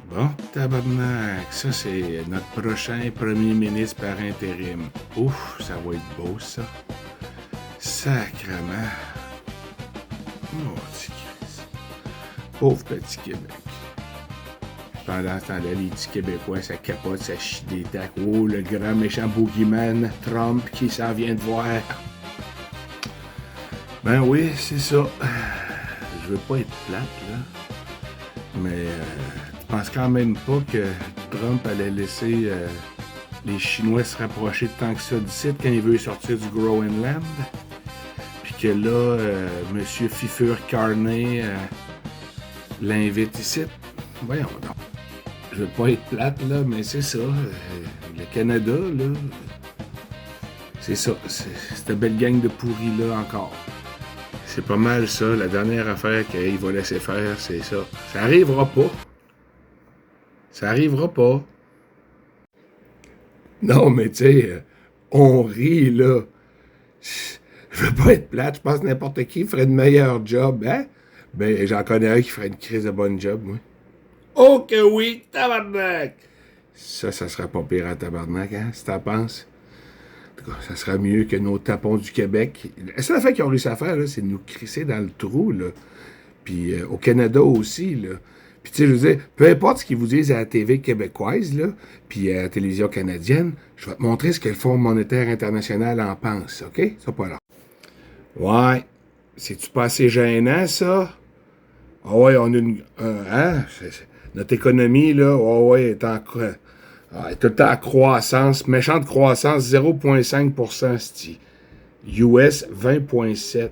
Bon, tabarnak, ça c'est notre prochain premier ministre par intérim. Ouf, ça va être beau ça. Sacrement. Oh, petit Christ. Pauvre petit Québec. Pendant ce temps-là, les petits Québécois, ça capote, ça chie des tacs. Oh, le grand méchant boogeyman, Trump, qui s'en vient de voir. Ben oui, c'est ça. Je veux pas être plate, là. Mais je pense quand même pas que Trump allait laisser les Chinois se rapprocher tant que ça d'ici quand il veut sortir du Groenland. Puis que là, M. Fifur Carney l'invite ici. Voyons donc. Je veux pas être plate, là, mais c'est ça. Le Canada, là, c'est ça. C'est cette belle gang de pourris, là, encore. C'est pas mal ça. La dernière affaire qu'il va laisser faire, c'est ça. Ça arrivera pas. Ça arrivera pas. Non, mais tu sais, on rit, là. Je veux pas être plate. Je pense que n'importe qui ferait de meilleur job, hein? Ben, j'en connais un qui ferait une crise de bonne job, moi. Oh que oui, tabarnak! Ça serait pas pire à tabarnak, hein, si t'en penses. En tout cas, ça serait mieux que nos tapons du Québec. La seule affaire qu'ils ont réussi à faire, là, c'est de nous crisser dans le trou, là. Puis au Canada aussi, là. Puis tu sais, je veux dire, peu importe ce qu'ils vous disent à la TV québécoise, là, puis à la télévision canadienne, je vais te montrer ce que le Fonds monétaire international en pense, OK? Ça, pas là. Ouais. C'est-tu pas assez gênant, ça? Ah ouais, on a une... hein? Notre économie, là, oh ouais, est en... est tout le temps en croissance, méchante croissance, 0,5%, c'ti. US, 20,7.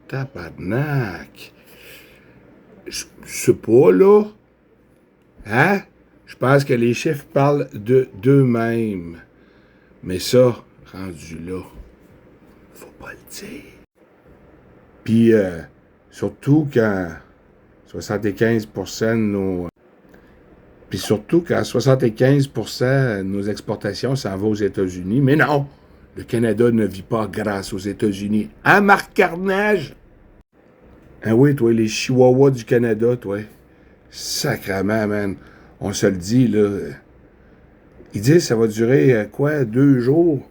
Tabarnak. Je sais pas, là. Hein? Je pense que les chiffres parlent d'eux-mêmes. Mais ça, rendu là, faut pas le dire. Puis, surtout quand 75% de nos... Puis surtout quand 75% de nos exportations s'en vont aux États-Unis. Mais non, le Canada ne vit pas grâce aux États-Unis. Hein, Marc Carnage? Ah oui, toi, les Chihuahuas du Canada, toi. Sacrement, man. On se le dit, là. Ils disent que ça va durer, 2 jours?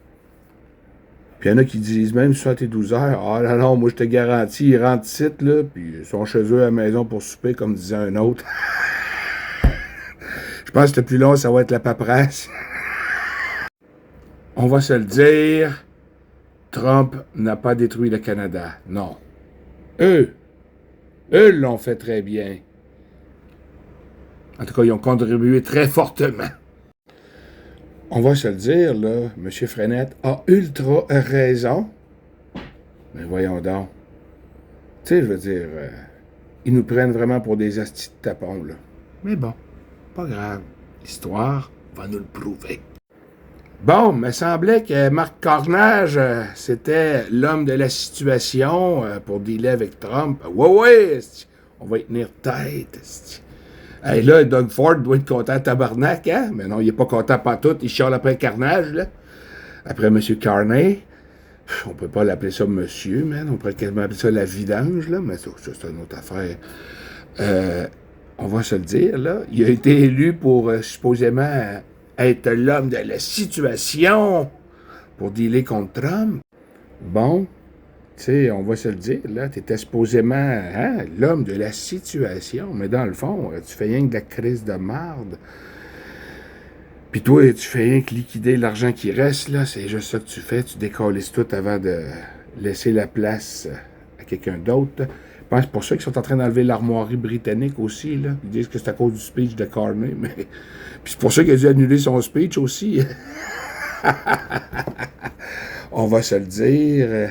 Puis il y en a qui disent même 72 heures. Ah non, non, moi je te garantis, ils rentrent ici, là, puis ils sont chez eux à la maison pour souper, comme disait un autre. Je pense que le plus long, ça va être la paperasse. On va se le dire, Trump n'a pas détruit le Canada. Non. Eux l'ont fait très bien. En tout cas, ils ont contribué très fortement. On va se le dire, là, M. Frenette a ultra raison. Mais voyons donc. Tu sais, je veux dire, ils nous prennent vraiment pour des astis de tapons, là. Mais bon, pas grave. L'histoire va nous le prouver. Bon, il me semblait que Marc Carnage, c'était l'homme de la situation pour dealer avec Trump. Ouais, on va y tenir tête. Hey, là, Doug Ford doit être content tabarnak, hein? Mais non, il est pas content pantoute. Il chiale après Carnage, là. Après M. Carney. On peut pas l'appeler ça monsieur, man. On pourrait quasiment appeler ça la vidange, là. Mais ça c'est une autre affaire. On va se le dire, là. Il a été élu pour, supposément, être l'homme de la situation pour dealer contre Trump. Bon, tu sais, on va se le dire, là, t'étais supposément, hein, l'homme de la situation, mais dans le fond, tu fais rien que de la crise de marde. Puis toi, tu fais rien que liquider l'argent qui reste, là, c'est juste ça que tu fais, tu décolles tout avant de laisser la place à quelqu'un d'autre. Je pense que c'est pour ça qu'ils sont en train d'enlever l'armoirie britannique aussi, là. Ils disent que c'est à cause du speech de Carney, mais... Puis c'est pour ça qu'il a dû annuler son speech aussi. On va se le dire...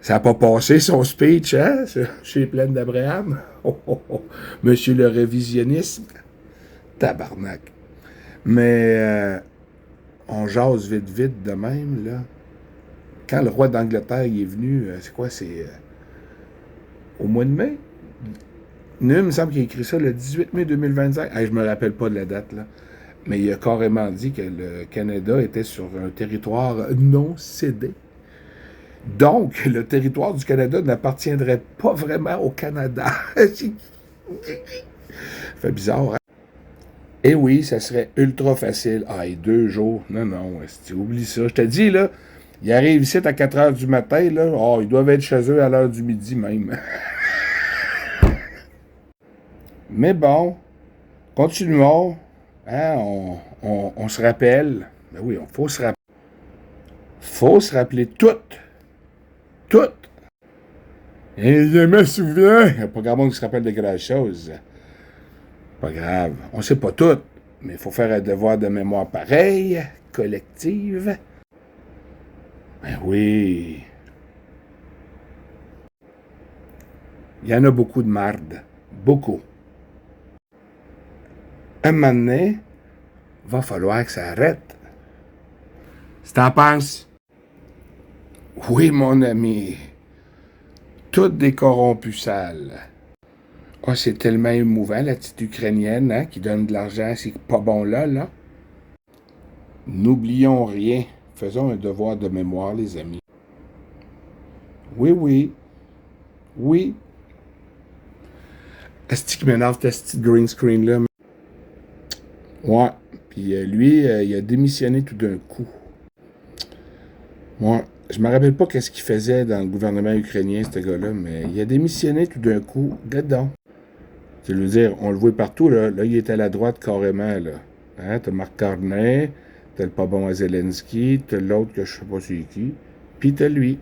Ça n'a pas passé son speech, hein, chez les plaines d'Abraham. Monsieur le révisionnisme. Tabarnak. Mais on jase vite de même, là. Quand le roi d'Angleterre il est venu, c'est quoi, c'est au mois de mai? Non, il me semble qu'il a écrit ça le 18 mai 2025. Je me rappelle pas de la date, là. Mais il a carrément dit que le Canada était sur un territoire non cédé. Donc, le territoire du Canada n'appartiendrait pas vraiment au Canada. Ça fait bizarre, hein? Et oui, ça serait ultra facile. Ah, et 2 jours. Non, non, oublie ça. Je te dis, là, ils arrivent ici à 4 heures du matin, là. Oh, ils doivent être chez eux à l'heure du midi même. Mais bon, continuons. Hein, on se rappelle. Ben oui, faut se rappeler tout. Tout. Et je me souviens. Il n'y a pas grand monde qui se rappelle de grand chose. Pas grave. On sait pas tout. Mais il faut faire un devoir de mémoire pareil, collective. Ben oui. Il y en a beaucoup de marde. Beaucoup. Un moment donné, va falloir que ça arrête. Si t'en penses? Oui, mon ami. Toutes des corrompus sales. Ah, c'est tellement émouvant, la petite Ukrainienne, hein, qui donne de l'argent, c'est pas bon là. N'oublions rien. Faisons un devoir de mémoire, les amis. Oui, oui. Oui. Est-ce qui m'énerve, ce petit green screen-là? Ouais. Puis lui, il a démissionné tout d'un coup. Moi, je me rappelle pas qu'est-ce qu'il faisait dans le gouvernement ukrainien, ce gars-là, mais il a démissionné tout d'un coup. Gadon. Je veux dire, on le voit partout, là. Là, il est à la droite carrément, là. Hein? T'as Marc Carnet, t'as le pas bon à Zelensky, t'as l'autre que je sais pas c'est qui, puis t'as lui.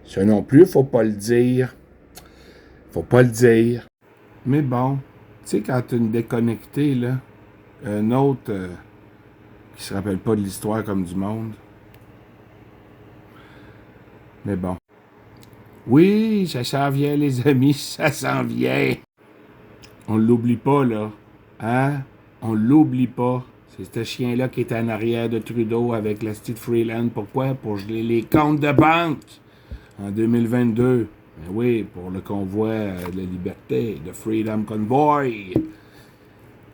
Ça non plus, faut pas le dire. Faut pas le dire. Mais bon, tu sais, quand t'as une déconnectée, là, un autre qui se rappelle pas de l'histoire comme du monde. Mais bon. Oui, ça s'en vient, les amis, ça s'en vient. On l'oublie pas, là. Hein? On l'oublie pas. C'est ce chien-là qui est en arrière de Trudeau avec la petite Freeland. Pourquoi? Pour geler les comptes de banque en 2022. Ben oui, pour le convoi de la liberté, de Freedom Convoy.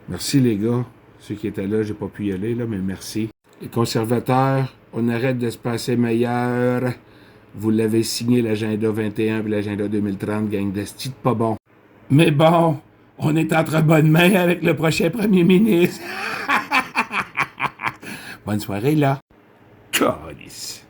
Merci, les gars. Ceux qui étaient là, j'ai pas pu y aller, là, mais merci. Les conservateurs, on arrête de se passer meilleur. Vous l'avez signé, l'agenda 21 et l'agenda 2030, gang d'esti de pas bon. Mais bon, on est entre bonnes mains avec le prochain premier ministre. Bonne soirée, là. Calice.